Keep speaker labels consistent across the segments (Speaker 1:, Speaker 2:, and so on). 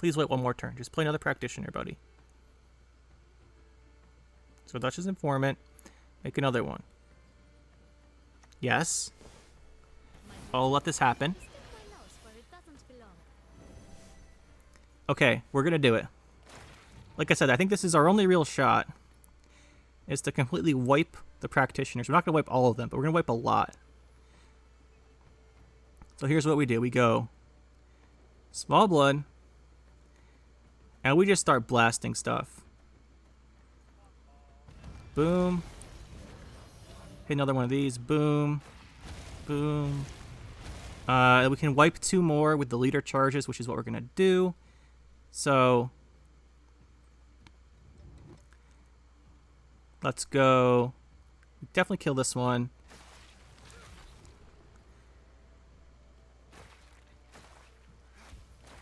Speaker 1: Please wait one more turn. Just play another practitioner, buddy. So Duchess Informant. Make another one. Yes. I'll let this happen. Okay, we're gonna do it. Like I said, I think this is our only real shot. Is to completely wipe the practitioners. We're not gonna wipe all of them, but we're gonna wipe a lot. So here's what we do. We go small blood. And we just start blasting stuff. Boom. Hit another one of these. Boom. Boom. We can wipe 2 more with the leader charges, which is what we're going to do. So let's go. Definitely kill this one.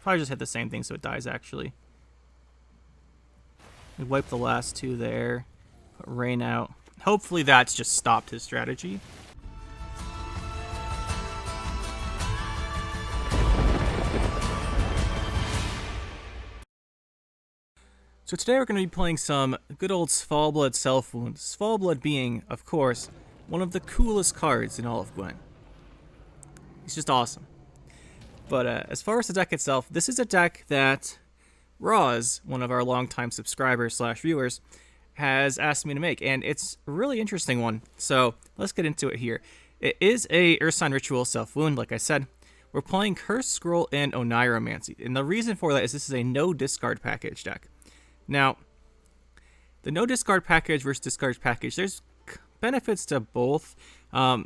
Speaker 1: Probably just hit the same thing so it dies, actually. We wipe the last 2 there. Put Rain out. Hopefully that's just stopped his strategy. So today we're going to be playing some good old Svalblood Self-Wound. Svalblood being, of course, one of the coolest cards in all of Gwent. It's just awesome. But as far as the deck itself, this is a deck that Roz, one of our longtime subscribers / viewers, has asked me to make, and it's a really interesting one. So let's get into it here. It is a Ursine Ritual Self-Wound, like I said. We're playing Curse Scroll and Oniromancy, and the reason for that is this is a no discard package deck. Now, the no discard package versus discard package, there's benefits to both. I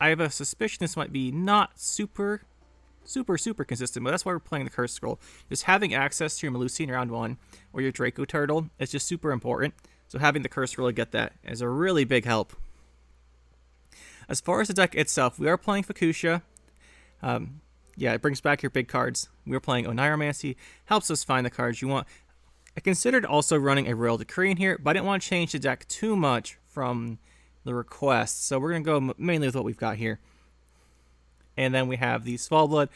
Speaker 1: have a suspicion this might be not super consistent, but that's why we're playing the Curse Scroll. Just having access to your Melusine round 1 or your Draco Turtle is just super important. So having the Curse Scroll to get that is a really big help. As far as the deck itself, we are playing Fukusha. Yeah, it brings back your big cards. We are playing Oniromancy, helps us find the cards you want. I considered also running a Royal Decree in here, but I didn't want to change the deck too much from the request. So we're going to go mainly with what we've got here. And then we have the Svalblood.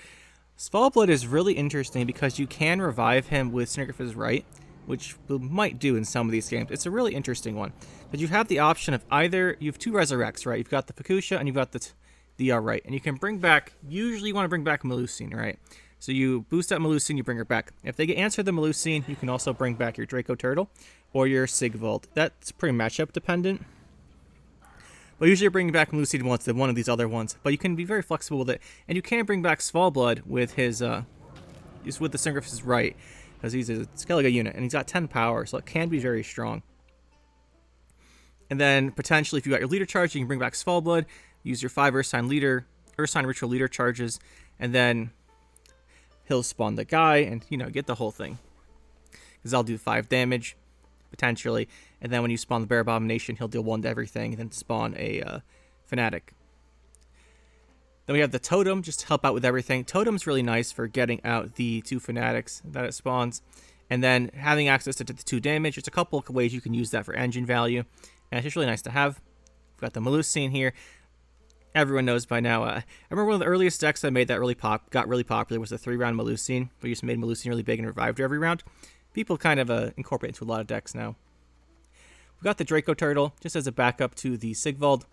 Speaker 1: Svalblood is really interesting because you can revive him with Sniggerf's Right, which we might do in some of these games. It's a really interesting one. But you have the option of either, you have 2 Resurrects, right? You've got the Fukusha and you've got the Right. And you can bring back, usually you want to bring back Melusine, right? So you boost up Melusine, you bring her back. If they get answered the Melusine, you can also bring back your Draco Turtle or your Sigvald. That's pretty matchup dependent. But usually you're bringing back Melusine once than one of these other ones. But you can be very flexible with it. And you can bring back Svalblood with his, with the Sniggerf's Right. Because he's a Skellige unit, and he's got 10 power, so it can be very strong. And then, potentially, if you got your leader charge, you can bring back Svalblood, use your 5 Ursine Ritual leader charges, and then he'll spawn the guy, and, get the whole thing. Because I'll do 5 damage, potentially, and then when you spawn the Bear Abomination, he'll deal 1 to everything, and then spawn a Fanatic. Then we have the Totem, just to help out with everything. Totem's really nice for getting out the 2 Fanatics that it spawns. And then having access to the 2 damage. There's a couple of ways you can use that for engine value. And it's just really nice to have. We've got the Melusine here. Everyone knows by now. I remember one of the earliest decks I made that got really popular was the 3-round Melusine. We just made Melusine really big and revived her every round. People kind of incorporate it into a lot of decks now. We've got the Draco Turtle, just as a backup to the Sigvald.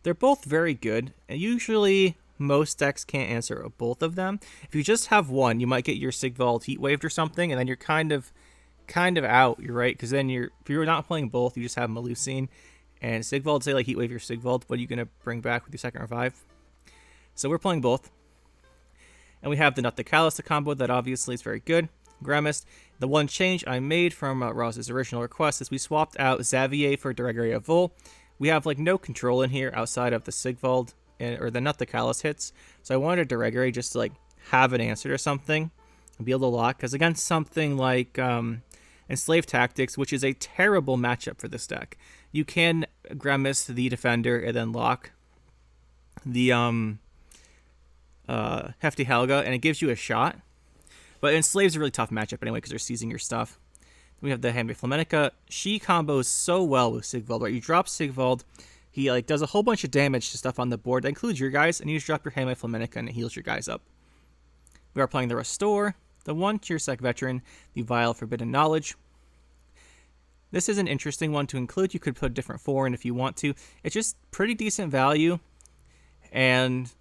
Speaker 1: They're both very good, and usually most decks can't answer both of them. If you just have one, you might get your Sigvald heat waved or something, and then you're kind of out. You're right, because then if you're not playing both, you just have Melusine and Sigvald. Say like heat wave your Sigvald, what are you gonna bring back with your second revive? So we're playing both, and we have the Nut the Callus to combo that obviously is very good. Grimmest. The one change I made from Roz's original request is we swapped out Xavier for Deregaria Vol. We have like no control in here outside of the Sigvald or the Nut the Callus hits. So I wanted Deregaria just to like have an answer or something and be able to lock. Because against something like Enslave Tactics, which is a terrible matchup for this deck, you can Grimmest the Defender and then lock the Hefty Helga, and it gives you a shot. But Enslave's a really tough matchup anyway because they're seizing your stuff. We have the Handmaid Flamennica. She combos so well with Sigvald, right? You drop Sigvald, he like does a whole bunch of damage to stuff on the board. That includes your guys, and you just drop your Handmaid Flamennica and it heals your guys up. We are playing the Restore. The 1 Cursec Veteran, the Vile Forbidden Knowledge. This is an interesting one to include. You could put a different 4 in if you want to. It's just pretty decent value, and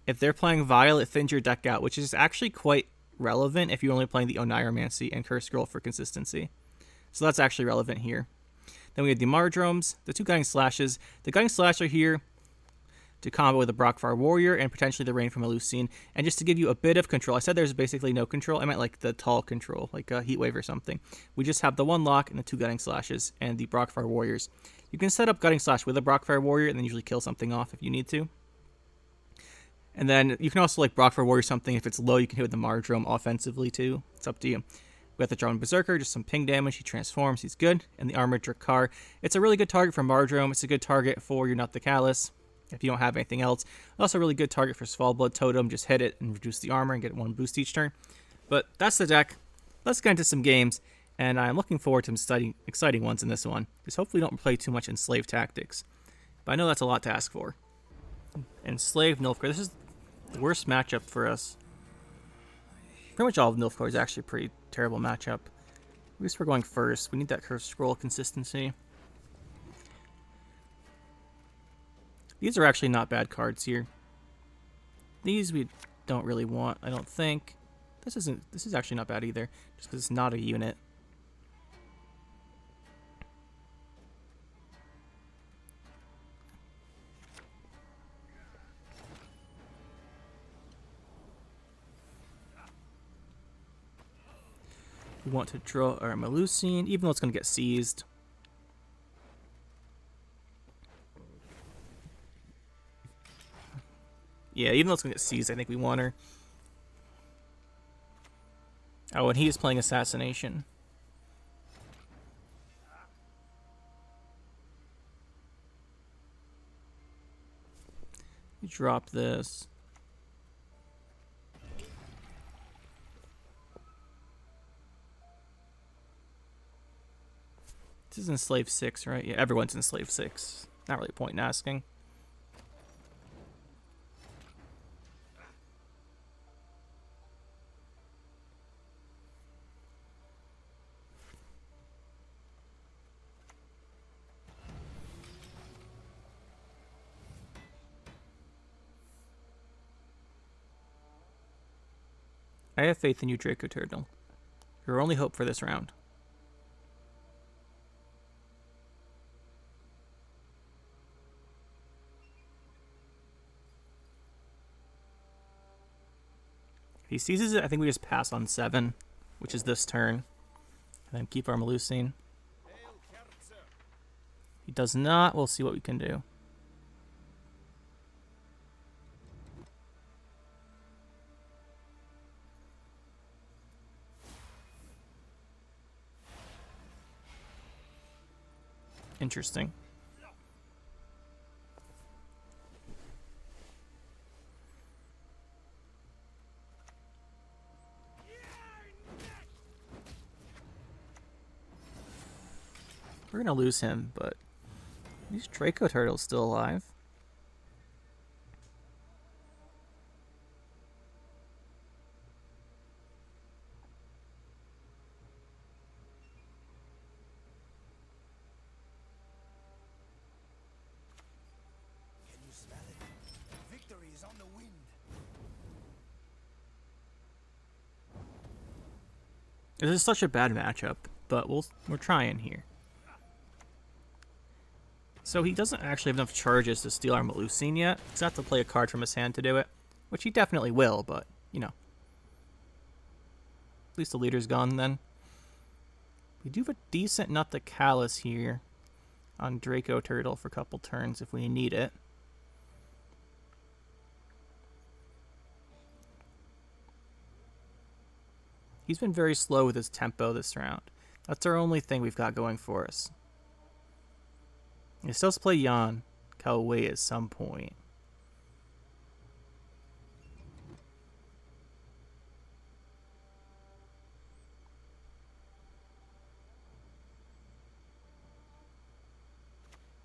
Speaker 1: if they're playing Vile, it thins your deck out, which is actually quite relevant if you're only playing the Oneiromancy and Curse Scroll for consistency. So that's actually relevant here. Then we have the Mardromes, the 2 Guiding Slashes. The Guiding Slash are here to combo with a Brockfire Warrior and potentially the Rain from Ursine, and just to give you a bit of control. I said there's basically no control. I meant like the tall control, like a Heatwave or something. We just have the 1 lock and the 2 Guiding Slashes and the Brockfire Warriors. You can set up Guiding Slash with a Brockfire Warrior and then usually kill something off if you need to. And then you can also like Brockfire Warrior something. If it's low, you can hit with the Mardrome offensively too. It's up to you. We have the Drawn Berserker, just some ping damage. He transforms, he's good. And the Armored Drakkar. It's a really good target for Mardrome. It's a good target for You're Not the Callous if you don't have anything else. Also a really good target for Svalbard Totem. Just hit it and reduce the armor and get 1 boost each turn. But that's the deck. Let's get into some games. And I'm looking forward to some exciting ones in this one. Because hopefully don't play too much Enslave tactics. But I know that's a lot to ask for. Enslave Nilfgaard. This is the worst matchup for us. Pretty much all of Nilfgaard is actually a pretty terrible matchup. At least we're going first. We need that Curse Scroll consistency. These are actually not bad cards here. These we don't really want, I don't think. This is actually not bad either, just because it's not a unit. We want to draw our Melusine, even though it's going to get seized. Yeah, even though it's going to get seized, I think we want her. Oh, and he is playing Assassination. You drop this. This is Enslave 6, right? Yeah, everyone's Enslave 6. Not really a point in asking. I have faith in you, Draco Turtle. Your only hope for this round. If he seizes it, I think we just pass on 7, which is this turn. And then keep our Melusine. He does not. We'll see what we can do. Interesting. We're gonna lose him, but these Draco Turtle's still alive. This is such a bad matchup, but we're trying here. So he doesn't actually have enough charges to steal our Melusine yet. He's got to play a card from his hand to do it, which he definitely will, but, you know. At least the leader's gone then. We do have a decent Not the Callous here on Draco Turtle for a couple turns if we need it. He's been very slow with his tempo this round. That's our only thing we've got going for us. He still has to play Jan Kalwei at some point.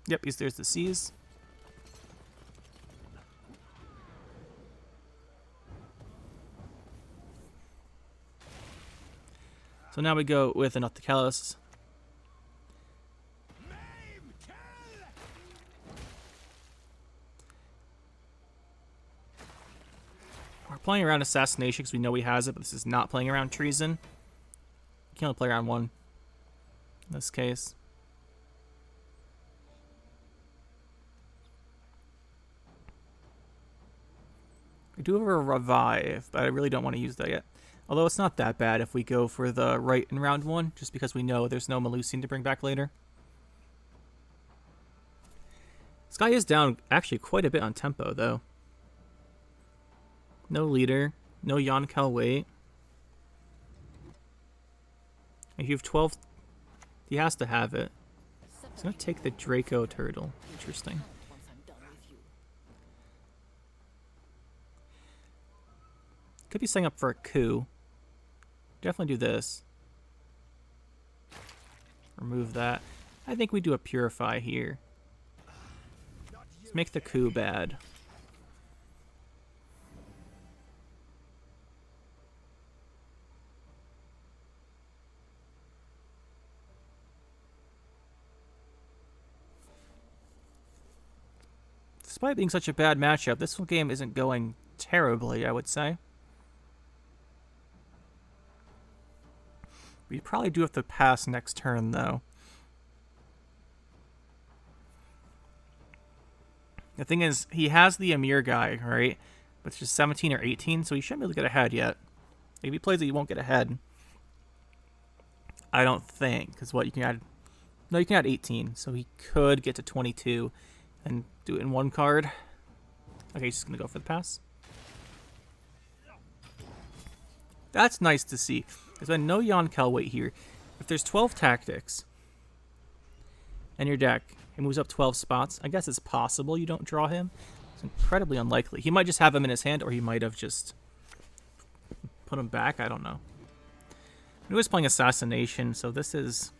Speaker 1: Yep, there's the Seize. So now we go with an Octacalis. We're playing around Assassination because we know he has it, but this is not playing around Treason. You can only play around one in this case. I do have a Revive, but I really don't want to use that yet. Although it's not that bad if we go for the right in round 1, just because we know there's no Melusine to bring back later. This guy is down actually quite a bit on tempo, though. No leader, no Yonkel wait. If you have 12, he has to have it. He's going to take the Draco Turtle. Interesting. Could be setting up for a coup. Definitely do this. Remove that. I think we do a Purify here. Let's make the coup bad. Despite being such a bad matchup, this game isn't going terribly, I would say. We probably do have to pass next turn, though. The thing is, he has the Amir guy, right? But it's just 17 or 18, so he shouldn't be able to get ahead yet. If he plays it, he won't get ahead. I don't think, because what, you can add... No, you can add 18, so he could get to 22 and do it in one card. Okay, he's just going to go for the pass. That's nice to see. There's been no Yonkel wait here. If there's 12 tactics in your deck, it moves up 12 spots. I guess it's possible you don't draw him. It's incredibly unlikely. He might just have him in his hand, or he might have just put him back. I don't know. He was playing Assassination, so this is...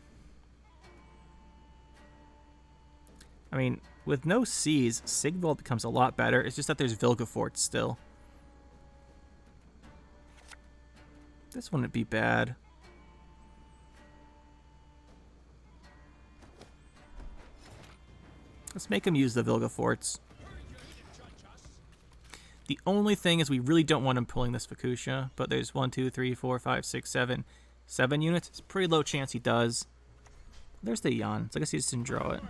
Speaker 1: I mean, with no C's, Sigvald becomes a lot better. It's just that there's Vilgefort still. This wouldn't be bad. Let's make him use the Vilgeforts. The only thing is we really don't want him pulling this Fukusha, but there's 1, 2, 3, 4, 5, 6, 7. 7 units. It's a pretty low chance he does. There's the Jan, so I guess he just didn't draw it.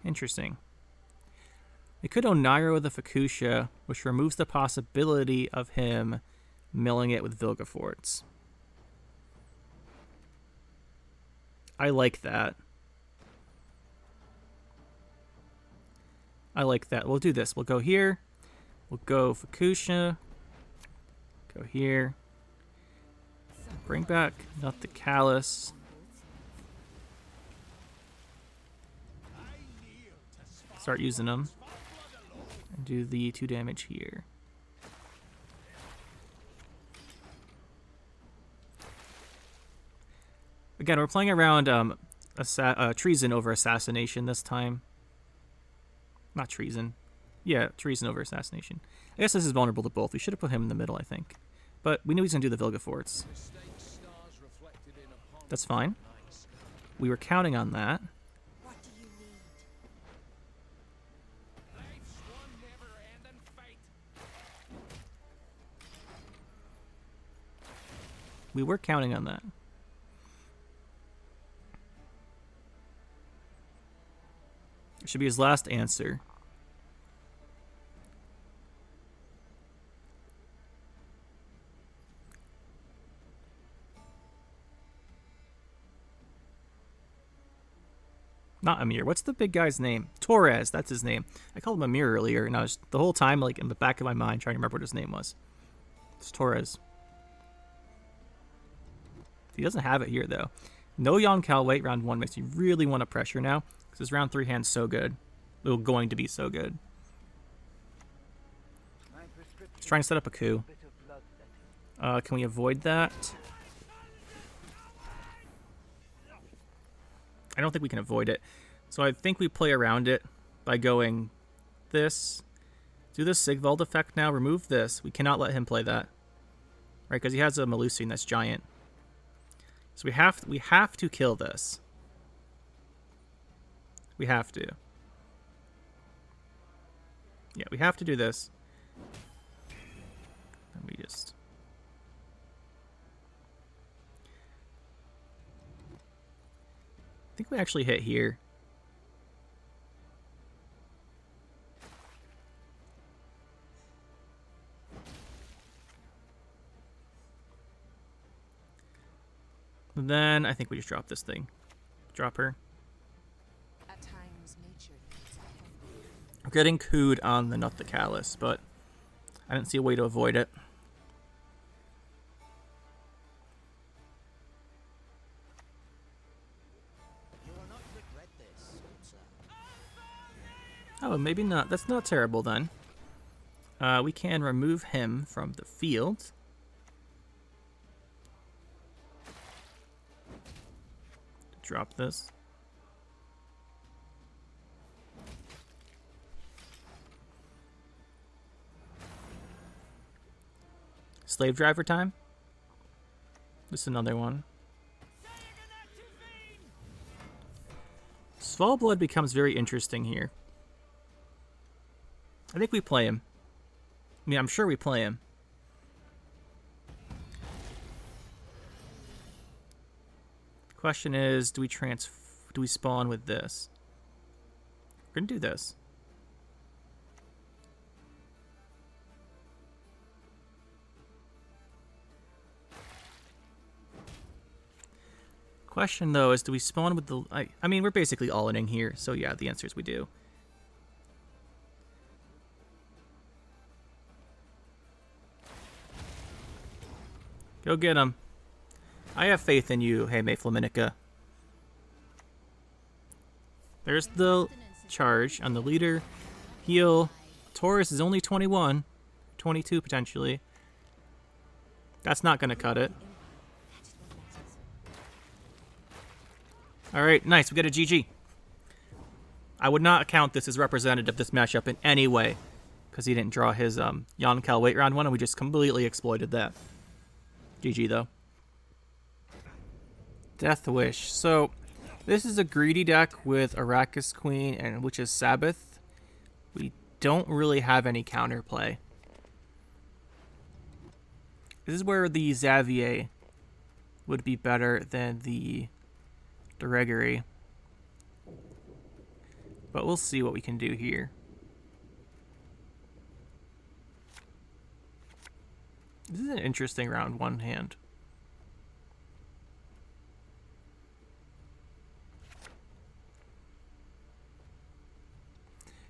Speaker 1: Interesting. We could Onaira with a Fukusha, which removes the possibility of him milling it with Vilgeforts. I like that. I like that. We'll do this. We'll go here. We'll go Fukusha. Go here. Bring back not the Callus. Start using them. And do the 2 damage here. Again, we're playing around Treason over Assassination this time. Not Treason. Yeah, Treason over Assassination. I guess this is vulnerable to both. We should have put him in the middle, I think. But we knew he was going to do the Vilgeforts. That's fine. We were counting on that. We were counting on that. It should be his last answer. Not Amir. What's the big guy's name? Torres. That's his name. I called him Amir earlier, and I was the whole time like in the back of my mind trying to remember what his name was. It's Torres. He doesn't have it here, though. No Yonkel wait round 1 makes you really want to pressure now, because his round 3 hand's so good. It's going to be so good. He's trying to set up a coup. Can we avoid that? I don't think we can avoid it. So I think we play around it by going this. Do this Sigvald effect now. Remove this. We cannot let him play that. right? Because he has a Melusine that's giant. So we have to kill this. We have to. Yeah, we have to do this. And we just... I think we actually hit here. And then I think we just drop this thing. Drop her.
Speaker 2: At times, nature needs our help.
Speaker 1: We're getting cooed on the Nut the Callous, but I didn't see a way to avoid it.
Speaker 3: You will not regret this, good sir.
Speaker 1: Oh, maybe not. That's not terrible then. We can remove him from the field. Drop this. Slave driver time. This is another one. Svalblood becomes very interesting here. I think we play him. I mean, I'm sure we play him. The question is, do we spawn with this? We're gonna do this. Question though is, do we spawn with the... I mean, we're basically all-in here, so yeah, the answer is we do. Go get him. I have faith in you, hey May Flaminica. There's the charge on the leader. Heal. Taurus is only 21. 22 potentially. That's not going to cut it. Alright, nice. We got a GG. I would not count this as representative of this matchup in any way, because he didn't draw his Yonkel wait round one, and we just completely exploited that. GG, though. Deathwish. So, this is a greedy deck with Arrakis Queen and Witch's Sabbath. We don't really have any counterplay. This is where the Xavier would be better than the Gregory. But we'll see what we can do here. This is an interesting round one hand.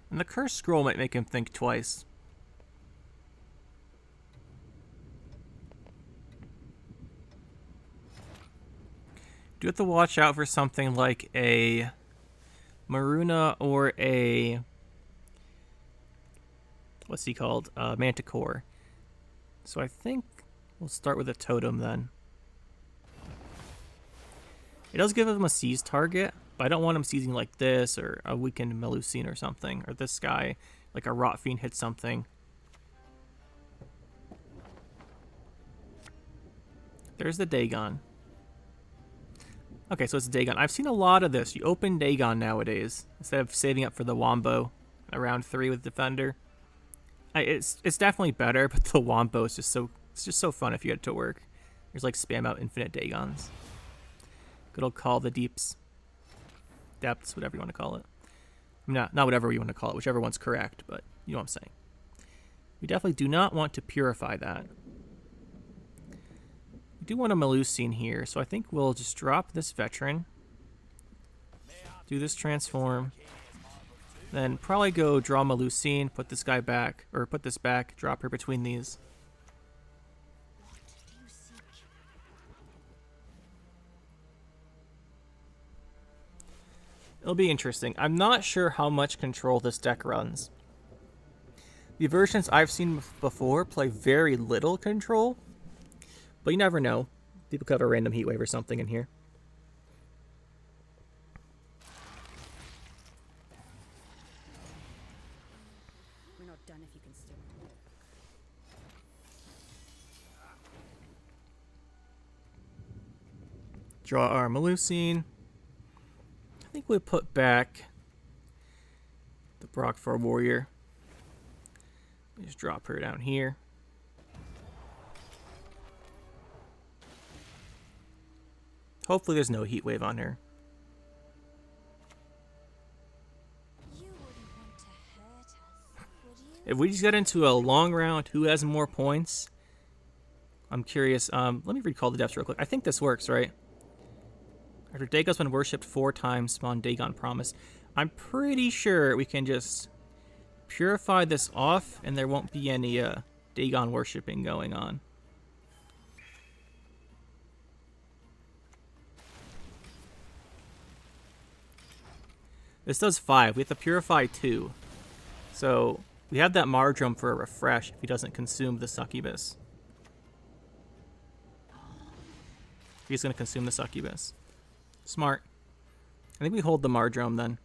Speaker 1: And the Cursed Scroll might make him think twice. Do have to watch out for something like a Maruna or a... what's he called? Manticore. So I think we'll start with a totem then. It does give him a seize target, but I don't want him seizing like this or a weakened Melusine or something. Or this guy, like a Rot Fiend hits something. There's the Dagon. Okay, so it's Dagon. I've seen a lot of this. You open Dagon nowadays instead of saving up for the Wombo around 3 with Defender. It's definitely better, but the Wombo is just so fun if you get to work. There's like spam out infinite Dagons. Good old Call the Deeps. Depths, whatever you want to call it. I mean, not whatever you want to call it, whichever one's correct, but you know what I'm saying. We definitely do not want to purify that. We do want a Melusine here, so I think we'll just drop this Veteran. Do this Transform. Then probably go draw Melusine, put this guy back, or put this back, drop her between these. It'll be interesting. I'm not sure how much control this deck runs. The versions I've seen before play very little control, but you never know. People could have a random heat wave or something in here.
Speaker 2: We're not done if you can still.
Speaker 1: Draw our Melusine. I think we put back the Brock for a warrior. We just drop her down here. Hopefully there's no heat wave on her.
Speaker 2: You wouldn't want to hurt us, would you?
Speaker 1: If we just get into a long round, who has more points? I'm curious. Let me recall the depths real quick. I think this works, right? After Dagon's been worshipped 4 times, spawn Dagon promise. I'm pretty sure we can just purify this off and there won't be any Dagon worshipping going on. This does 5. We have to purify 2. So we have that Mardrum for a refresh if he doesn't consume the succubus. He's going to consume the succubus. Smart. I think we hold the Mardrum then.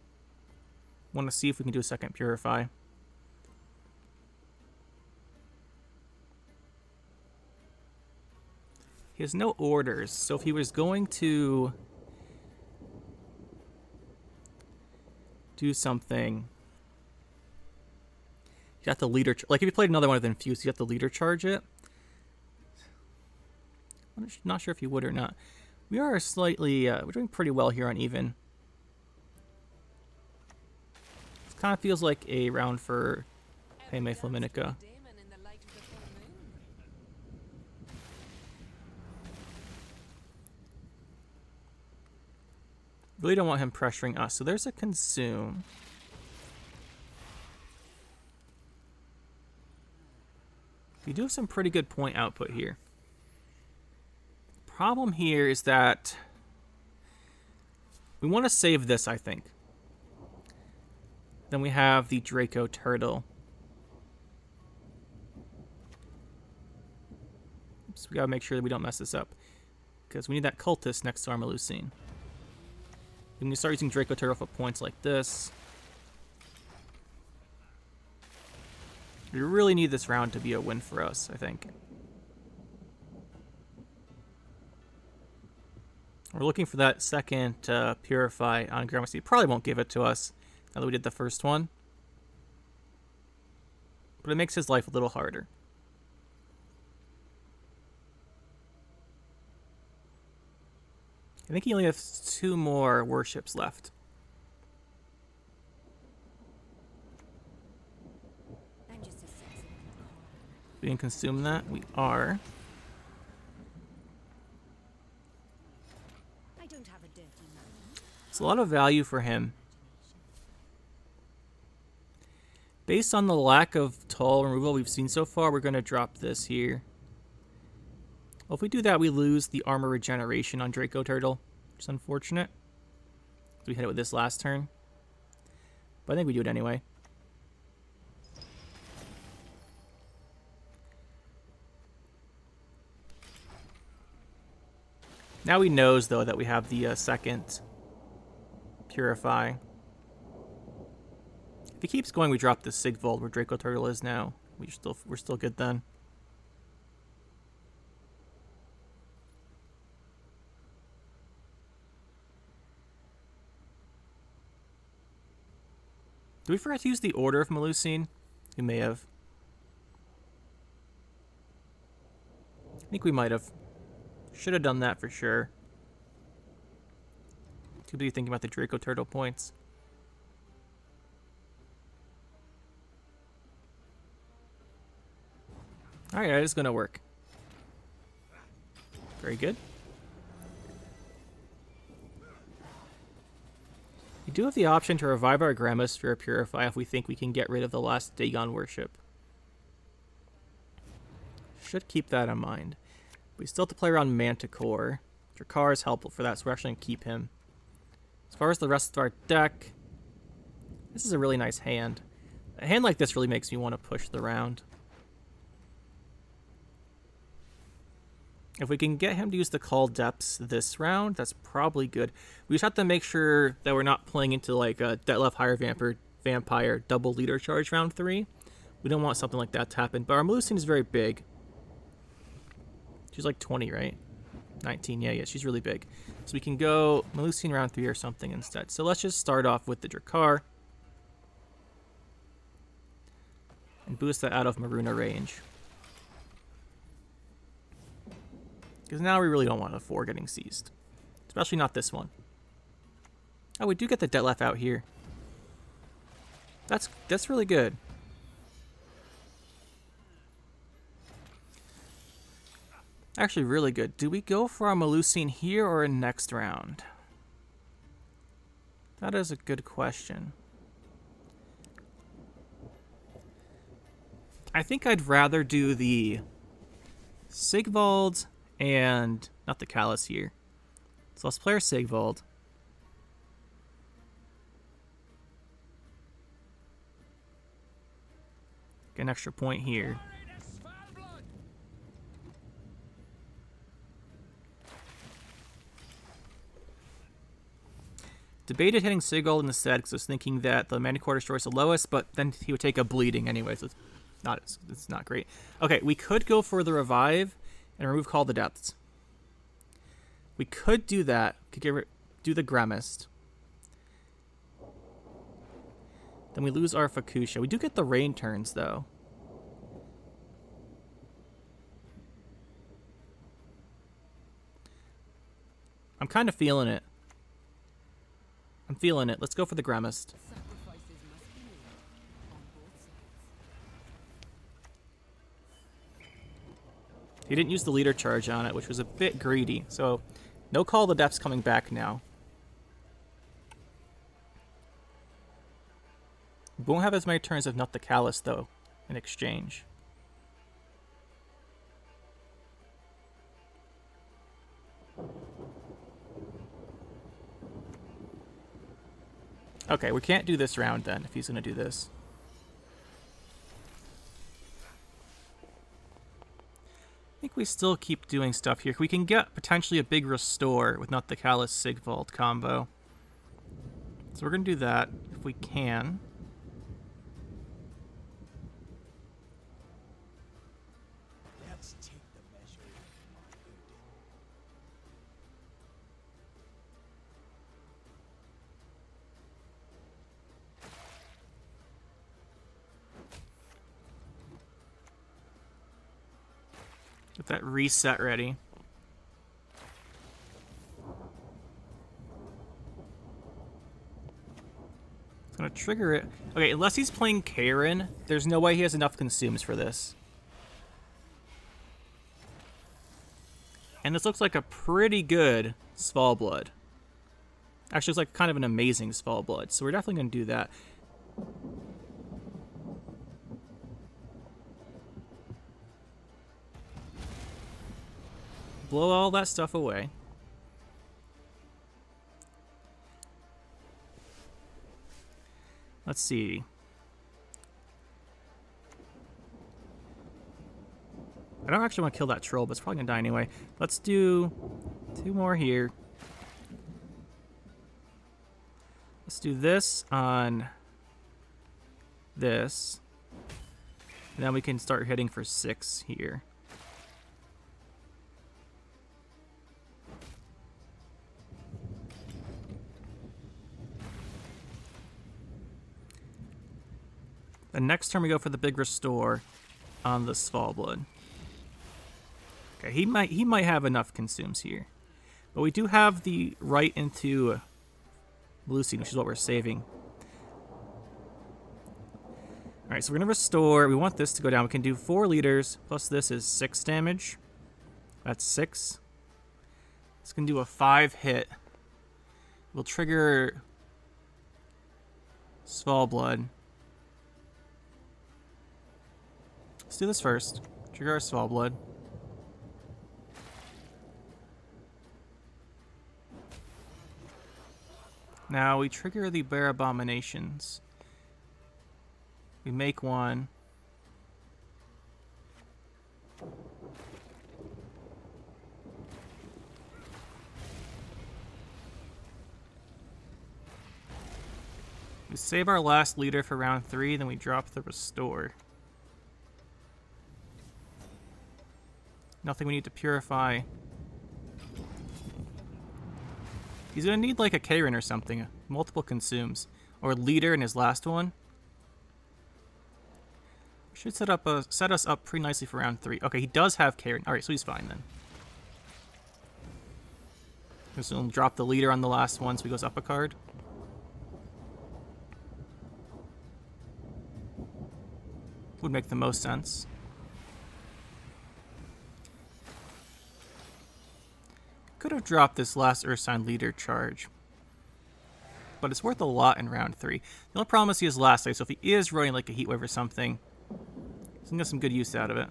Speaker 1: Want to see if we can do a second purify. He has no orders, so if he was going to do something, you got the leader. Like if you played another one of the infused, you got the leader charge it. I'm not sure if you would or not. We are slightly, we're doing pretty well here on even. This kind of feels like a round for Peme Flaminica.
Speaker 2: Demon in the light of the full moon.
Speaker 1: Really don't want him pressuring us. So there's a consume. We do have some pretty good point output here. Problem here is that we want to save this, I think. Then we have the Draco Turtle. So we gotta make sure that we don't mess this up, because we need that cultist next to our Melusine. When we start using Draco Turtle for points like this, we really need this round to be a win for us, I think. We're looking for that second Purify on Gramercy. Probably won't give it to us now that we did the first one. But it makes his life a little harder. I think he only has 2 more worships left.
Speaker 2: I'm just a sexy.
Speaker 1: We can consume that. We are.
Speaker 2: I don't have a dirty mind.
Speaker 1: It's a lot of value for him. Based on the lack of toll removal we've seen so far, we're going to drop this here. Well, if we do that, we lose the armor regeneration on Draco Turtle, which is unfortunate. We hit it with this last turn. But I think we do it anyway. Now he knows, though, that we have the second Purify. If he keeps going, we drop the Sigvold where Draco Turtle is now. We're still good then. Did we forget to use the Order of Melusine? We may have. I think we might have. Should have done that for sure. Too busy thinking about the Draco Turtle points. Alright, that is going to work. Very good. We do have the option to revive our Gramosphere Purify if we think we can get rid of the last Dagon worship. Should keep that in mind. We still have to play around Manticore. Drakar is helpful for that, so we're actually going to keep him. As far as the rest of our deck, this is a really nice hand. A hand like this really makes me want to push the round. If we can get him to use the Call Depths this round, that's probably good. We just have to make sure that we're not playing into like a Detlef Higher Vampire double leader charge round 3. We don't want something like that to happen. But our Melusine is very big. She's like 20, right? 19, yeah, she's really big. So we can go Melusine round 3 or something instead. So let's just start off with the Drakkar. And boost that out of Maruna range. Because now we really don't want a 4 getting seized. Especially not this one. Oh, we do get the Detlef out here. That's really good. Actually, really good. Do we go for our Melusine here or in next round? That is a good question. I think I'd rather do the Sigvald and not the Callus here. So let's play our Sigvald. Get an extra point here. Debated hitting Sigvald instead because I was thinking that the Manticore destroys the lowest, but then he would take a bleeding anyway, so it's not great. Okay, we could go for the revive and remove Call the Depths. We could do that. Could do the Gremist. Then we lose our Fakusha. We do get the rain turns though. I'm kind of feeling it. I'm feeling it. Let's go for the Gremist. He didn't use the leader charge on it, which was a bit greedy. So, no Call the Depths coming back now. We won't have as many turns of Not the Callus, though, in exchange. Okay, we can't do this round then, if he's going to do this. I think we still keep doing stuff here. We can get potentially a big restore with Not the Callus Sigvald combo. So we're going to do that if we can.
Speaker 3: Let's take the measure of my good.
Speaker 1: Get that reset ready. It's gonna trigger it. Okay, unless he's playing Karin, there's no way he has enough consumes for this. And this looks like a pretty good Svalblood. Actually, it's like kind of an amazing Svalblood, so we're definitely gonna do that. Blow all that stuff away. Let's see. I don't actually want to kill that troll, but it's probably going to die anyway. Let's do 2 more here. Let's do this on this. And then we can start hitting for 6 here. The next turn we go for the big restore on the Svalblood. Okay, he might have enough consumes here. But we do have the right into Melusine, which is what we're saving. Alright, so we're going to restore. We want this to go down. We can do 4 liters, plus this is 6 damage. That's 6. This can do a 5 hit. We'll trigger Svalblood. Let's do this first. Trigger our Svalblood. Now we trigger the Bear Abominations. We make 1. We save our last leader for round 3, then we drop the restore. Nothing we need to purify. He's gonna need like a Karen or something. Multiple consumes. Or leader in his last one. Should set us up pretty nicely for round 3. Okay, he does have Karen. Alright, so he's fine then. So we'll drop the leader on the last one so he goes up a card. Would make the most sense. Could have dropped this last Ursine leader charge. But it's worth a lot in round 3. The only problem is he has last day, so if he is running like a heat wave or something, he's gonna get some good use out of it.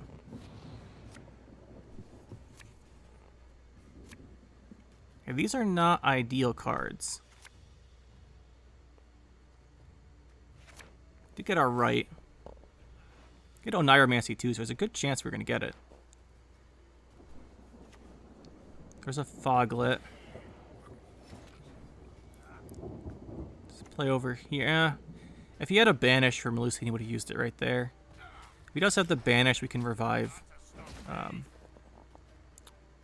Speaker 1: Okay, these are not ideal cards. To get our right. Get Oniromancy too, so there's a good chance we're gonna get it. There's a Foglet. Let's play over here. If he had a Banish for Melusine, he would have used it right there. If he does have the Banish, we can revive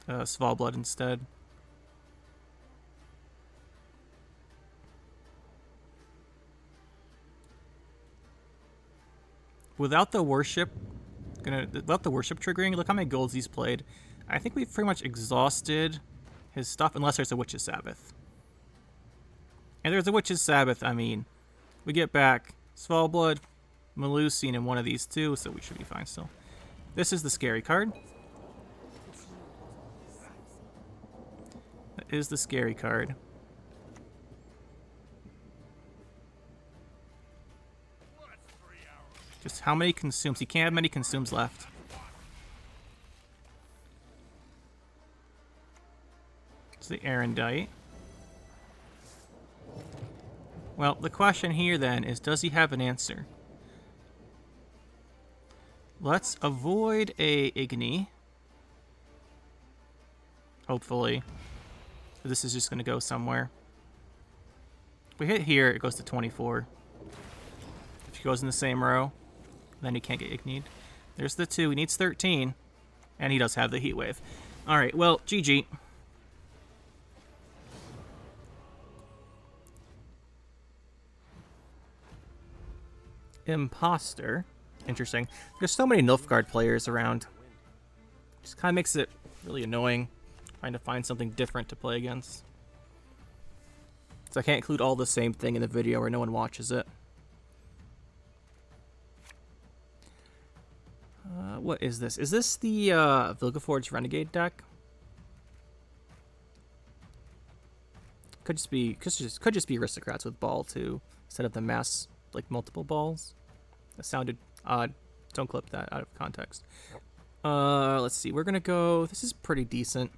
Speaker 1: Svalbard instead. Without the worship triggering, look how many golds he's played. I think we've pretty much exhausted his stuff, unless there's a Witch's Sabbath. And there's a Witch's Sabbath, I mean, we get back Svalbard, Melusine, and one of these two, so we should be fine still. This is the scary card. That is the scary card. Just how many consumes? He can't have many consumes left. It's the Erendite. Well, the question here then is, does he have an answer? Let's avoid a Igni. Hopefully. This is just going to go somewhere. If we hit here, it goes to 24. If he goes in the same row, then he can't get Ignied. There's the 2. He needs 13. And he does have the Heat Wave. Alright, well, GG. Imposter. Interesting. There's so many Nilfgaard players around. Just kind of makes it really annoying trying to find something different to play against. So I can't include all the same thing in the video or no one watches it. What is this? Is this the Vilgefortz Renegade deck? Could just be Aristocrats with ball too, instead of the mass like multiple balls. That sounded odd. Don't clip that out of context. Let's see. We're gonna go. This is pretty decent.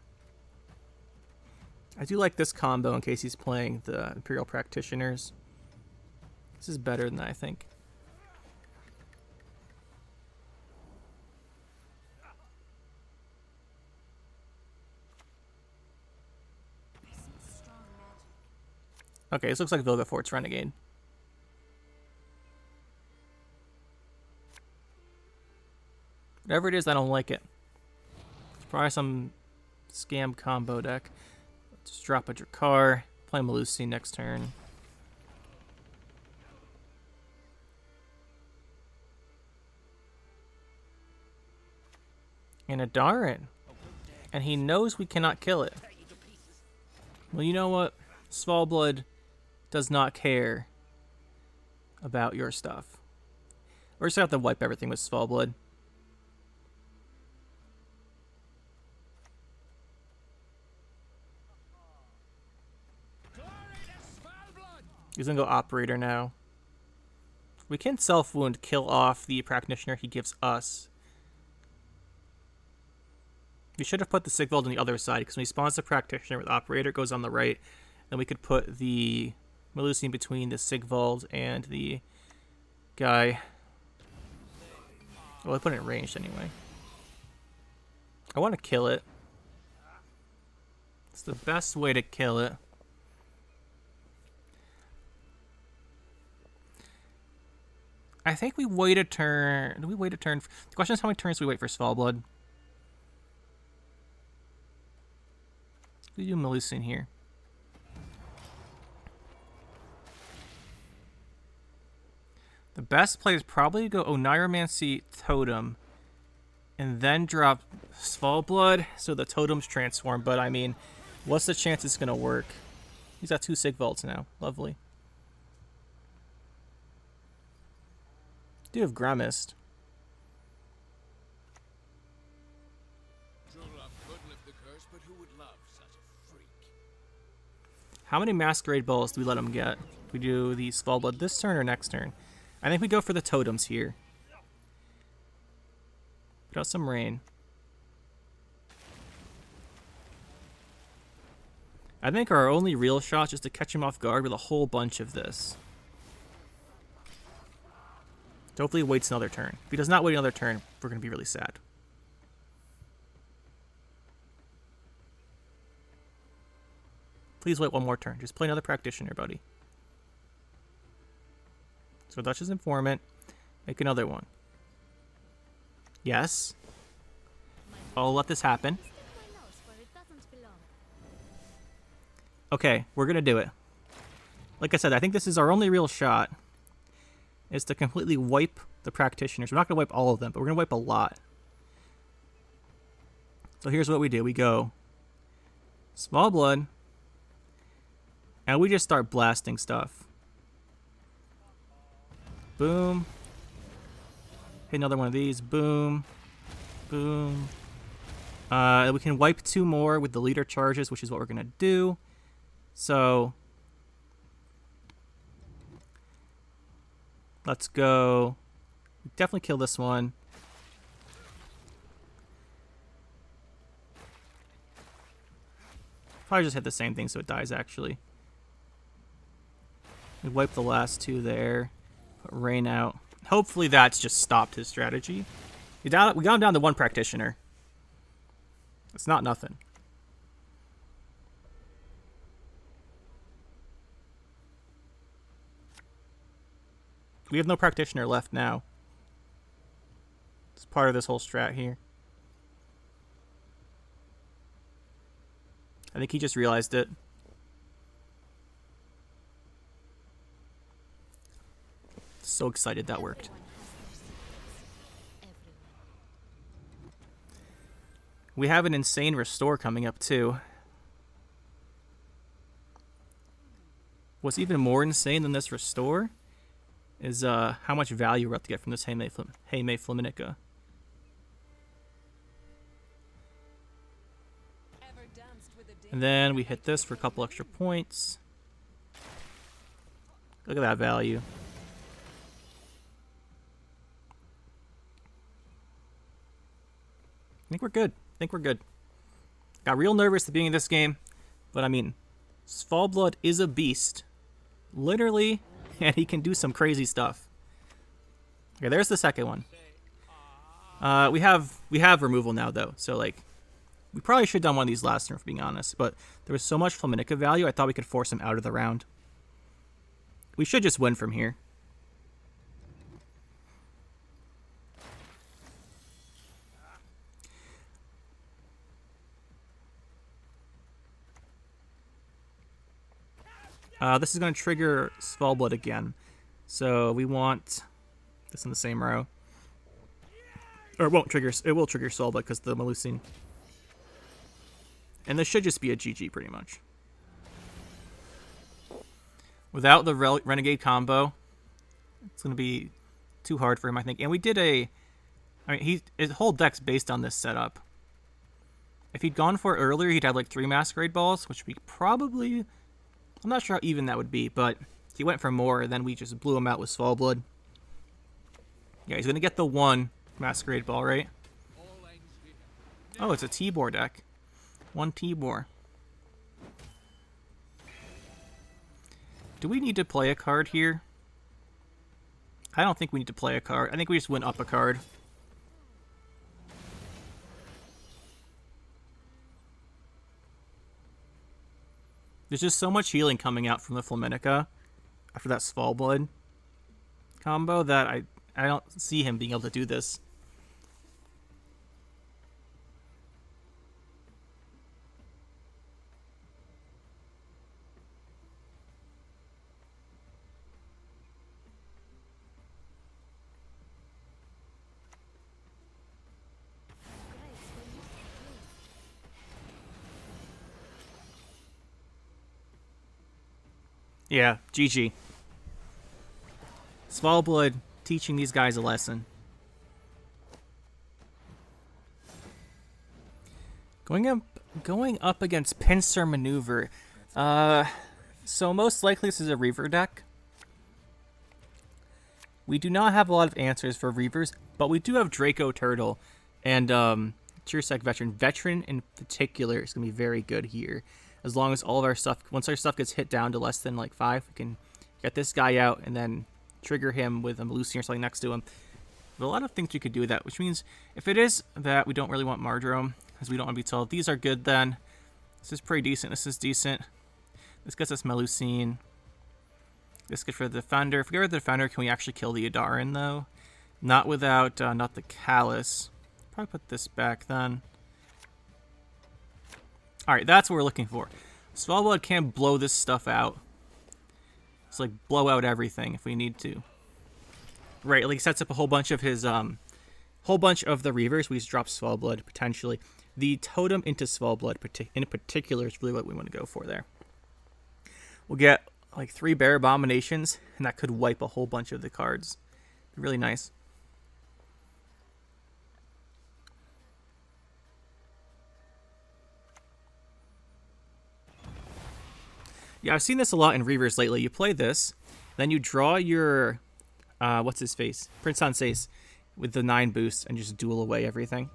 Speaker 1: I do like this combo in case he's playing the Imperial Practitioners. This is better than that, I think. Okay, this looks like Vilgefortz Renegade. Whatever it is, I don't like it. It's probably some scam combo deck. Just drop a Drakkar, play Melusine next turn. And a Darin. And he knows we cannot kill it. Well, you know what? Svalbard does not care about your stuff. We're just gonna have to wipe everything with Svalbard. He's gonna go Operator now. We can self-wound, kill off the Practitioner he gives us. We should have put the Sigvald on the other side, because when he spawns the Practitioner with Operator, it goes on the right. Then we could put the Melusine between the Sigvald and the guy. Well, I put it in ranged anyway. I want to kill it. It's the best way to kill it. I think we wait a turn. Do we wait a turn? The question is how many turns we wait for Svalbard. We do Melusine here. best play is probably to go Oneiromancy Totem and then drop Svalblood so the totems transform. But I mean, what's the chance it's going to work? He's got 2 Sigvalds now. Lovely. Do have Gramist.
Speaker 3: True love could lift the curse, but who would love such a freak?
Speaker 1: How many Masquerade Balls do we let him get? We do the Svalblood this turn or next turn? I think we go for the totems here. Put out some rain. I think our only real shot is to catch him off guard with a whole bunch of this. Hopefully he waits another turn. If he does not wait another turn, we're going to be really sad. Please wait one more turn. Just play another practitioner, buddy. So Duchess Informant. Make another one. Yes. I'll let this happen. Okay, we're going to do it. Like I said, I think this is our only real shot. Is to completely wipe the practitioners. We're not going to wipe all of them, but we're going to wipe a lot. So here's what we do. We go Svalblood, and we just start blasting stuff. Boom. Hit another one of these. Boom. Boom. We can wipe 2 more with the leader charges, which is what we're going to do. So let's go. Definitely kill this one. Probably just hit the same thing so it dies, actually. We wipe the last 2 there. Put rain out. Hopefully that's just stopped his strategy. We got him down to 1 practitioner. It's not nothing. We have no practitioner left now. It's part of this whole strat here. I think he just realized it. So excited that worked. We have an insane restore coming up too. What's even more insane than this restore is how much value we're about to get from this Heime Flaminica. And then we hit this for a couple extra points. Look at that value. I think we're good. Got real nervous at the beginning of this game, but I mean, Svalblood is a beast. Literally, and he can do some crazy stuff. Okay, there's the second one. We have removal now though, so like we probably should have done one of these last turn, for being honest, but there was so much Flaminica value, I thought we could force him out of the round. We should just win from here. This is going to trigger Svalblood again. So we want this in the same row. Or it will trigger Svalblood because the Melusine. And this should just be a GG pretty much. Without the Renegade combo, it's going to be too hard for him, I think. And we did I mean, his whole deck's based on this setup. If he'd gone for it earlier, he'd have like 3 Masquerade Balls, which we probably... I'm not sure how even that would be, but he went for more, and then we just blew him out with Svalblood. Yeah, he's going to get the 1 Masquerade Ball, right? Oh, it's a Tibor deck. 1 Tibor. Do we need to play a card here? I don't think we need to play a card. I think we just went up a card. There's just so much healing coming out from the Flaminica after that Svalblood combo that I don't see him being able to do this. Yeah, GG. Svalbard teaching these guys a lesson. Going up against Pincer Maneuver. So most likely this is a Reaver deck. We do not have a lot of answers for Reavers, but we do have Draco Turtle and Cheersec Veteran. Veteran in particular is going to be very good here. As long as all of our stuff, once our stuff gets hit down to less than like 5, we can get this guy out and then trigger him with a Melusine or something next to him. But a lot of things we could do with that, which means if it is that we don't really want Mardrome, because we don't want to be told, these are good then. This is pretty decent. This is decent. This gets us Melusine. This is good for the Defender. If we get rid of the Defender, can we actually kill the Yadarin, though? Not without, not the Callus. Probably put this back, then. Alright, that's what we're looking for. Svalbard can blow this stuff out. It's like, blow out everything if we need to. Right, like, he sets up a whole bunch of his, whole bunch of the Reavers. We just drop Svalbard, potentially. The Totem into Svalbard, in particular, is really what we want to go for there. We'll get like 3 Bear Abominations, and that could wipe a whole bunch of the cards. Really nice. Yeah, I've seen this a lot in Reavers lately. You play this, then you draw your, what's his face? Prince Anseis with the 9 boosts and just duel away everything.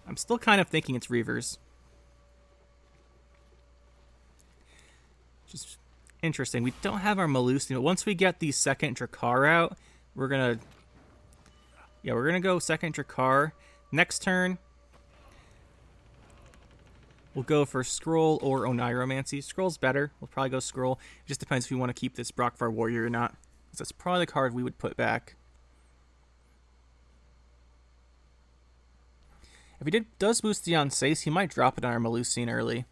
Speaker 1: I'm still kind of thinking it's Reavers. Just interesting. We don't have our Melusine, but once we get the second Drakkar out, we're gonna go second Drakkar. Next turn, we'll go for Scroll or Oniromancy. Scroll's better. We'll probably go Scroll. It just depends if we want to keep this Brockvar Warrior or not. That's probably the card we would put back. If he does boost the Anseis, he might drop it on our Melusine early.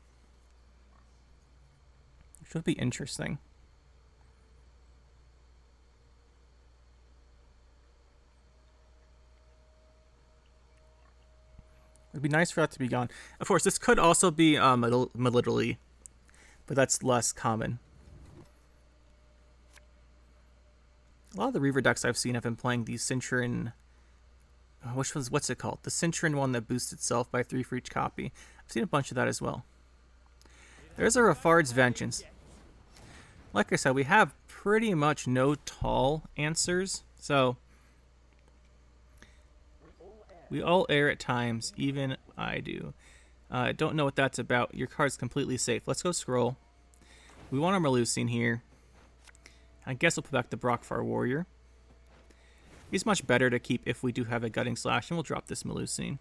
Speaker 1: Which would be interesting. It'd be nice for that to be gone. Of course, this could also be literally, but that's less common. A lot of the Reaver decks I've seen have been playing the Cintran. What's it called? The Cintran one that boosts itself by 3 for each copy. I've seen a bunch of that as well. There's a Rafard's Vengeance. Like I said, we have pretty much no tall answers, so we all err at times, even I do. I don't know what that's about. Your card's completely safe. Let's go Scroll. We want our Melusine here. I guess we'll put back the Brockvar Warrior. He's much better to keep if we do have a Gutting Slash, and we'll drop this Melusine.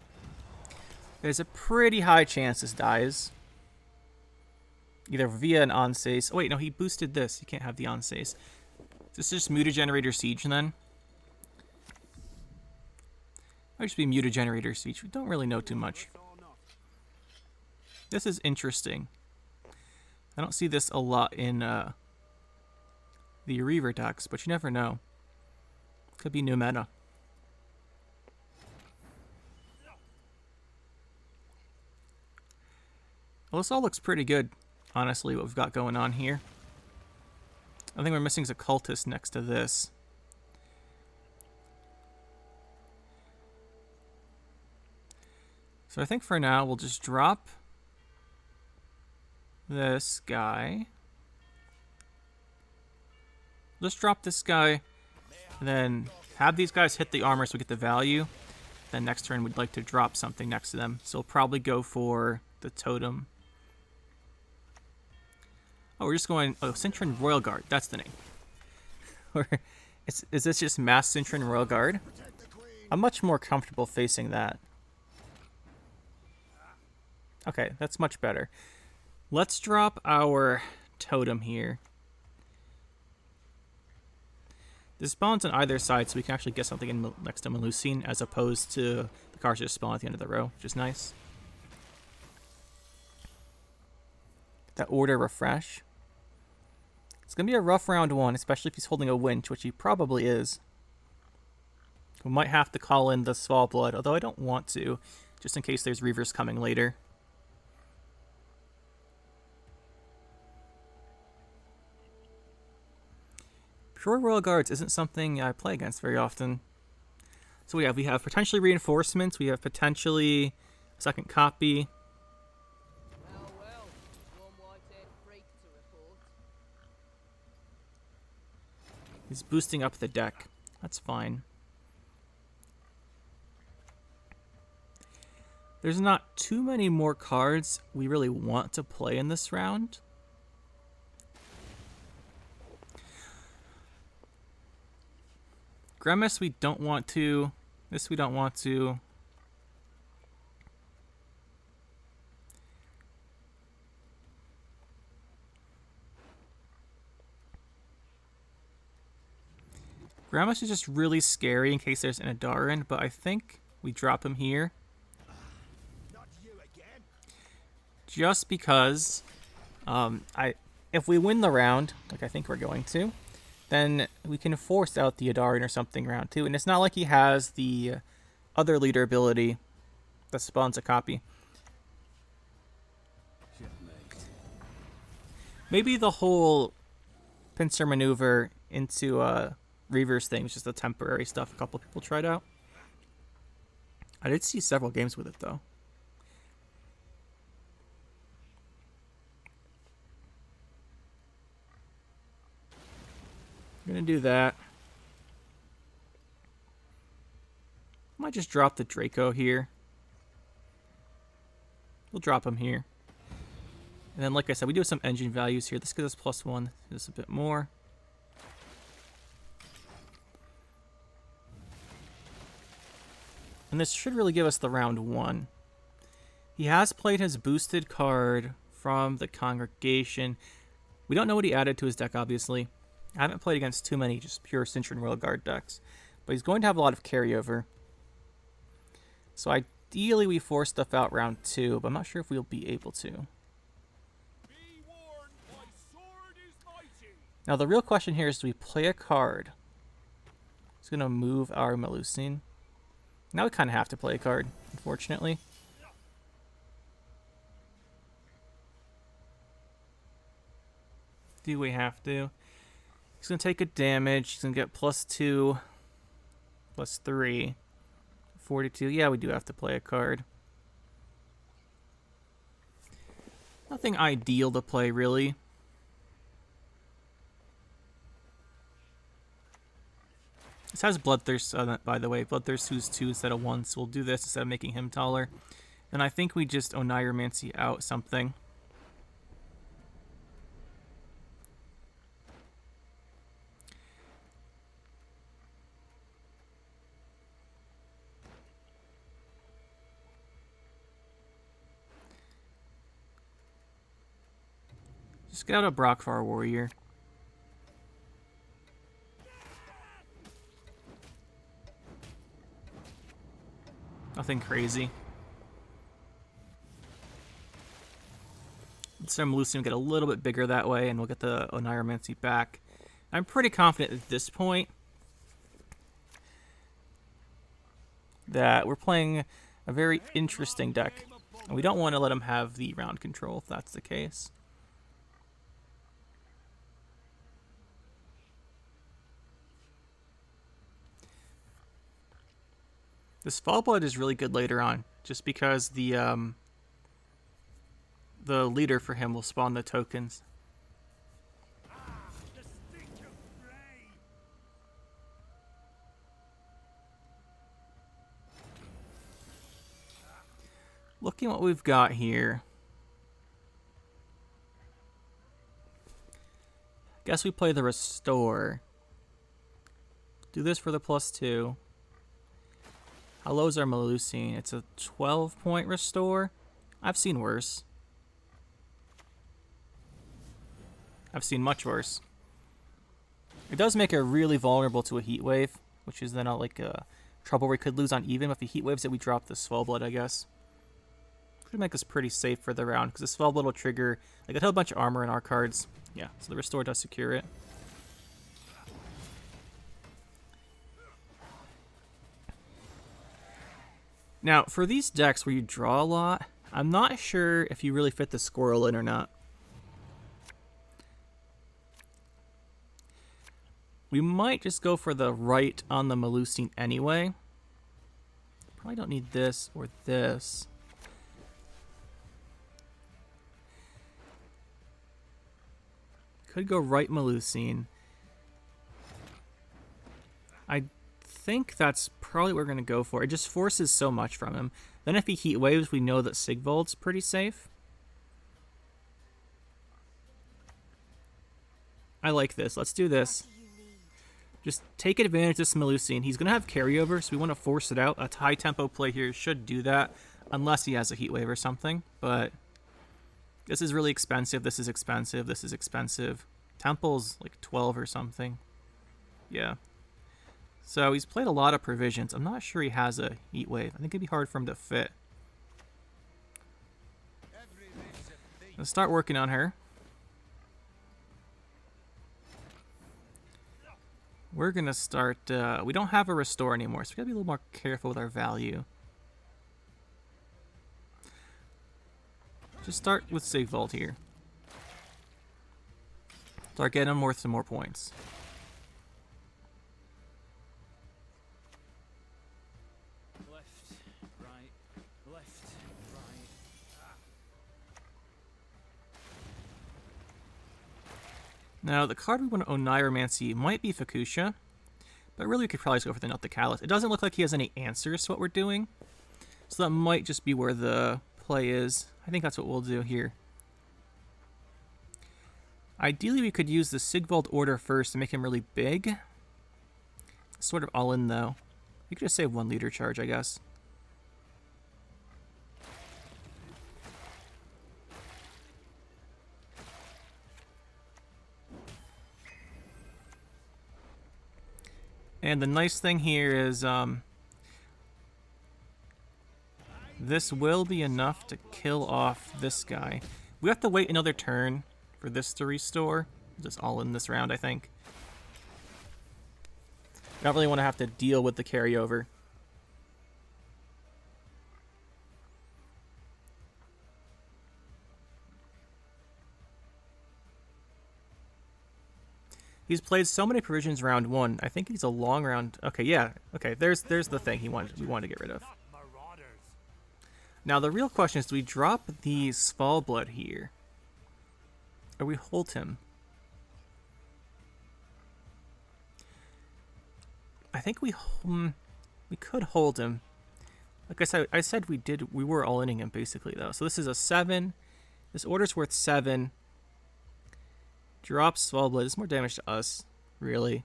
Speaker 1: There's a pretty high chance this dies. Either via an Anseis. Oh wait, no, he boosted this. You can't have the Anseis. This is just Mutagenerator Siege then. Might just be Mutagenerator Siege. We don't really know too much. This is interesting. I don't see this a lot in the Reaver decks, but you never know. Could be new meta. Well, this all looks pretty good, honestly, what we've got going on here. I think we're missing is a Cultist next to this. So I think for now, we'll just drop this guy. Let's drop this guy, and then have these guys hit the armor so we get the value. Then next turn, we'd like to drop something next to them. So we'll probably go for the Totem. Oh, we're just going... Oh, Cintran Royal Guard. That's the name. Is this just Mass Cintran Royal Guard? I'm much more comfortable facing that. Okay, that's much better. Let's drop our Totem here. This spawns on either side, so we can actually get something in next to Melusine, as opposed to the cards just spawn at the end of the row, which is nice. That Order Refresh. It's going to be a rough round 1, especially if he's holding a winch, which he probably is. We might have to call in the Svalbard, although I don't want to, just in case there's Reavers coming later. Pure Royal Guards isn't something I play against very often. So we have potentially reinforcements, we have potentially a second copy.
Speaker 4: Well, one white-haired freak to report.
Speaker 1: He's boosting up the deck. That's fine. There's not too many more cards we really want to play in this round. Grimace we don't want to. This we don't want to. Grimace is just really scary in case there's an Adarin, but I think we drop him here.
Speaker 3: Not you again.
Speaker 1: Just because if we win the round, like I think we're going to, then we can force out the Adarin or something round 2. And it's not like he has the other leader ability that spawns a copy. Maybe the whole pincer maneuver into Reaver's thing was just the temporary stuff a couple people tried out. I did see several games with it though. I'm gonna do that. Might just drop the Draco here. We'll drop him here. And then, like I said, we do have some engine values here. This gives us +1. Gives us a bit more. And this should really give us the round 1. He has played his boosted card from the Congregation. We don't know what he added to his deck, obviously. I haven't played against too many just pure Cintran Royal Guard decks. But he's going to have a lot of carryover. So ideally we force stuff out round 2, but I'm not sure if we'll be able to.
Speaker 3: Be warned, my sword is mighty.
Speaker 1: Now the real question here is, do we play a card? It's going to move our Melusine. Now we kind of have to play a card, unfortunately. Do we have to? He's going to take a damage. He's going to get +2, +3, 42. Yeah, we do have to play a card. Nothing ideal to play, really. This has Bloodthirst, by the way. Bloodthirst who's 2 instead of 1, so we'll do this instead of making him taller. And I think we just Oneiromancy out something. Just get out a Brockfar Warrior. Nothing crazy. So Melusine will get a little bit bigger that way, and we'll get the Oneiromancy back. I'm pretty confident at this point that we're playing a very interesting deck. And we don't want to let him have the round control if that's the case. This Fall Blood is really good later on, just because the leader for him will spawn the tokens.
Speaker 3: The stink of prey.
Speaker 1: Looking at what we've got here. Guess we play the Restore. Do this for the +2. How low is our Melusine? It's a 12-point Restore. I've seen worse. I've seen much worse. It does make her really vulnerable to a Heat Wave, which is then like a trouble we could lose on even. If he Heat Waves it, we drop the Swell Blood, I guess. Could make us pretty safe for the round, because the Swell Blood will trigger like a whole bunch of armor in our cards. Yeah, so the Restore does secure it. Now, for these decks where you draw a lot, I'm not sure if you really fit the Squirrel in or not. We might just go for the right on the Melusine anyway. Probably don't need this or this. Could go right Melusine. I think that's probably what we're going to go for. It just forces so much from him. Then if he heat waves, we know that Sigvald's pretty safe. I like this. Let's do this. Just take advantage of this Melusine. He's going to have carryover, so we want to force it out. A high tempo play here should do that, unless he has a heat wave or something. But this is really expensive. This is expensive. This is expensive. Temple's like 12 or something. Yeah. So he's played a lot of provisions. I'm not sure he has a heat wave. I think it'd be hard for him to fit. Let's start working on her. We're going to start... we don't have a restore anymore, so we got to be a little more careful with our value. Just start with Sigvald here. Start getting him worth some more points.
Speaker 3: Left, right, left, right.
Speaker 1: Now, the card we want to Oneiromancy might be Fukusha, but really we could probably just go for the Nut the Callous. It doesn't look like he has any answers to what we're doing, so that might just be where the play is. I think that's what we'll do here. Ideally, we could use the Sigvald order first to make him really big. Sort of all in, though. You could just save 1 leader charge, I guess. And the nice thing here is this will be enough to kill off this guy. We have to wait another turn for this to restore. Just all in this round, I think. I don't really want to have to deal with the carryover. He's played so many provisions round 1. I think he's a long round. Okay, yeah. Okay, there's the thing we wanted to get rid of. Now the real question is, do we drop the Svalblood here? Or we hold him? I think we could hold him. Like I said we were all-inning him basically though. So this is a 7. This order's worth 7. Drops Svalblood. It's more damage to us, really.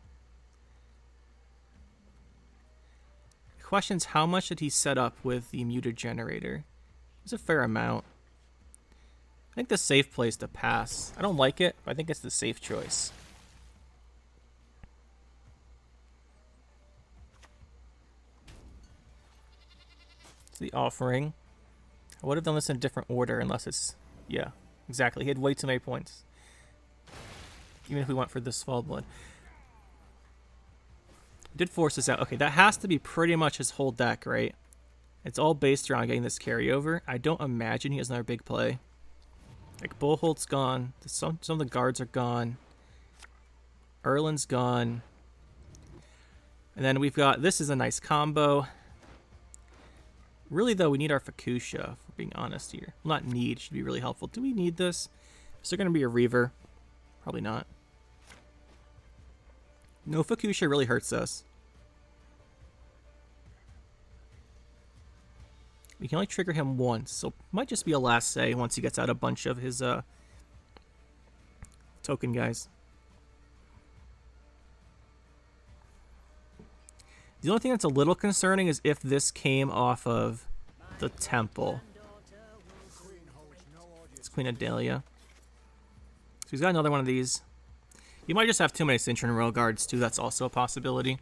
Speaker 1: The question is, how much did he set up with the muted generator? It's a fair amount. I think the safe play is to pass. I don't like it, but I think it's the safe choice. It's the offering. I would have done this in a different order unless it's... Yeah, exactly. He had way too many points. Even if we went for this Svalblood. Did force us out. Okay, that has to be pretty much his whole deck, right? It's all based around getting this carryover. I don't imagine he has another big play. Like, Bullholt's gone. Some of the guards are gone. Erlin's gone. And then we've got... This is a nice combo. Really, though, we need our Fukusha, if we're being honest here. Well, not need. Should be really helpful. Do we need this? Is there going to be a Reaver? Probably not. No, Fukusha really hurts us. We can only trigger him once, so it might just be a last say once he gets out a bunch of his token guys. The only thing that's a little concerning is if this came off of the temple. It's Queen Adelia. So he's got another one of these. You might just have too many Cintran Royal Guards too. That's also a possibility.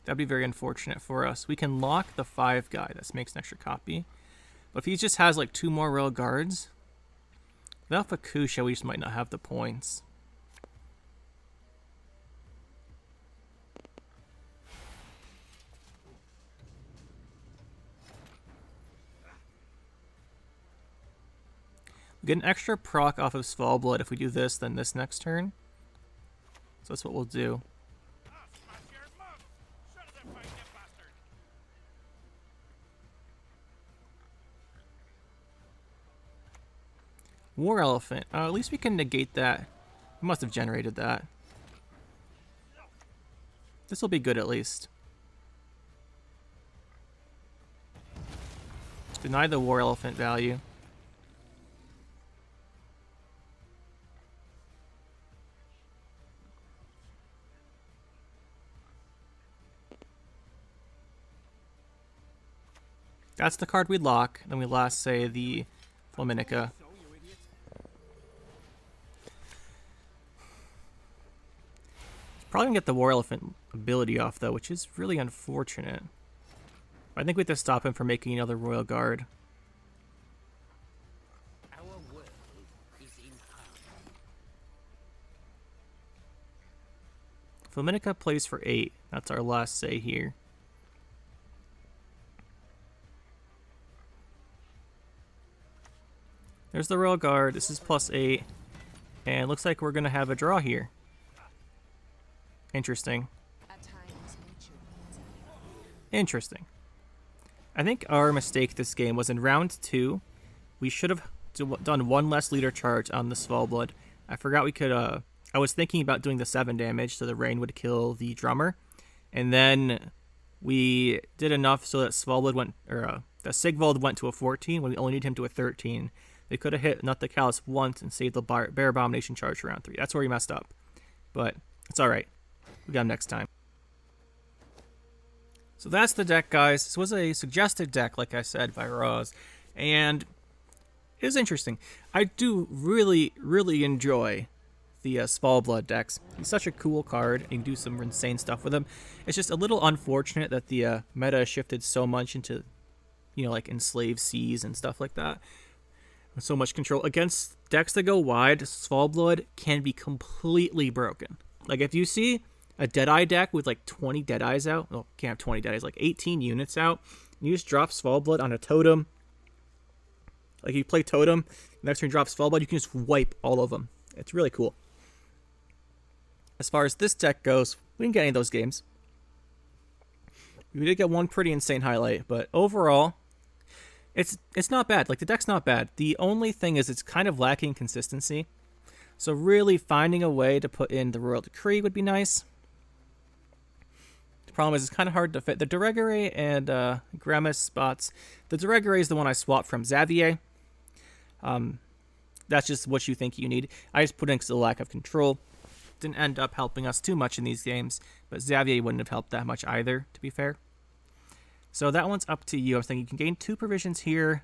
Speaker 1: That'd be very unfortunate for us. We can lock the 5 guy. That makes an extra copy. But if he just has like 2 more Royal Guards, without Fukusha, we just might not have the points. We get an extra proc off of Svalblood if we do this, then this next turn. So that's what we'll do. War Elephant. At least we can negate that. We must have generated that. This will be good at least. Deny the War Elephant value. That's the card we'd lock. Then we last say the Flaminica. Probably gonna get the War Elephant ability off though, which is really unfortunate. I think we have to stop him from making another Royal Guard.
Speaker 4: Our world is in harm.
Speaker 1: Flaminica plays for 8. That's our last say here. There's the Royal Guard. This is +8. And it looks like we're going to have a draw here. Interesting. Interesting. I think our mistake this game was in round 2. We should have done 1 less leader charge on the Svalbard. I forgot we could... I was thinking about doing the 7 damage so the rain would kill the drummer. And then we did enough so that Svalbard went... Or that Sigvald went to a 14 when we only need him to a 13. They could have hit Nut the Callous once and saved the Bear Abomination charge for round 3. That's where we messed up. But it's alright. We got him next time. So that's the deck, guys. This was a suggested deck, like I said, by Roz. And it was interesting. I do really, really enjoy the Svalbard decks. He's such a cool card. You can do some insane stuff with him. It's just a little unfortunate that the meta shifted so much into, you know, like Enslave Seas and stuff like that. With so much control. Against decks that go wide, Svalbard can be completely broken. Like if you see a Deadeye deck with like 20 Deadeyes out, well, can't have 20 Deadeyes, like 18 units out, and you just drop Svalbard on a totem. Like you play totem, next turn you drop Svalbard, you can just wipe all of them. It's really cool. As far as this deck goes, we didn't get any of those games. We did get one pretty insane highlight, but overall, it's not bad. Like the deck's not bad. The only thing is it's kind of lacking consistency. So really finding a way to put in the Royal Decree would be nice. The problem is it's kind of hard to fit the Deregere and Gramis spots. The Deregere is the one I swapped from Xavier. That's just what you think you need. I just put in because of the lack of control. Didn't end up helping us too much in these games, but Xavier wouldn't have helped that much either, to be fair. So that one's up to you. I was thinking you can gain 2 provisions here.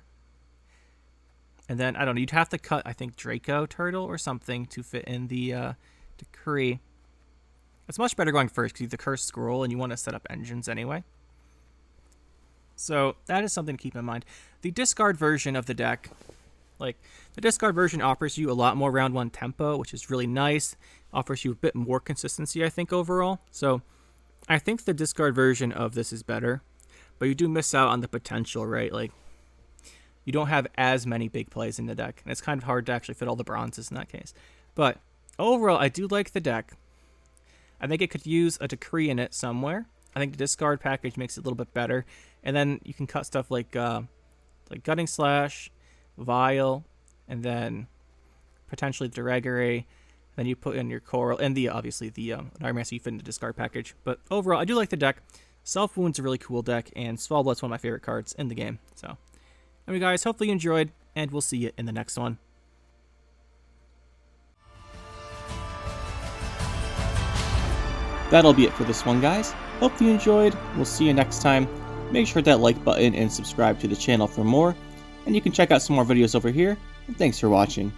Speaker 1: And then, I don't know, you'd have to cut, I think, Draco Turtle or something to fit in the Decree. It's much better going first because you have the Cursed Scroll and you want to set up engines anyway. So that is something to keep in mind. The discard version of the deck, like, the discard version offers you a lot more round 1 tempo, which is really nice. Offers you a bit more consistency, I think, overall. So I think the discard version of this is better. But you do miss out on the potential, right? Like, you don't have as many big plays in the deck, and it's kind of hard to actually fit all the bronzes in that case. But overall, I do like the deck. I think it could use a Decree in it somewhere. I think the discard package makes it a little bit better. And then you can cut stuff like Gutting Slash, Vile, and then potentially the Deregere. Then you put in your Coral, and obviously the Nightmare, so you fit in the discard package. But overall, I do like the deck. Self Wound's a really cool deck, and Svalbard's one of my favorite cards in the game. So, anyway, guys, hopefully you enjoyed, and we'll see you in the next one. That'll be it for this one, guys. Hope you enjoyed. We'll see you next time. Make sure to hit that like button and subscribe to the channel for more. And you can check out some more videos over here. And thanks for watching.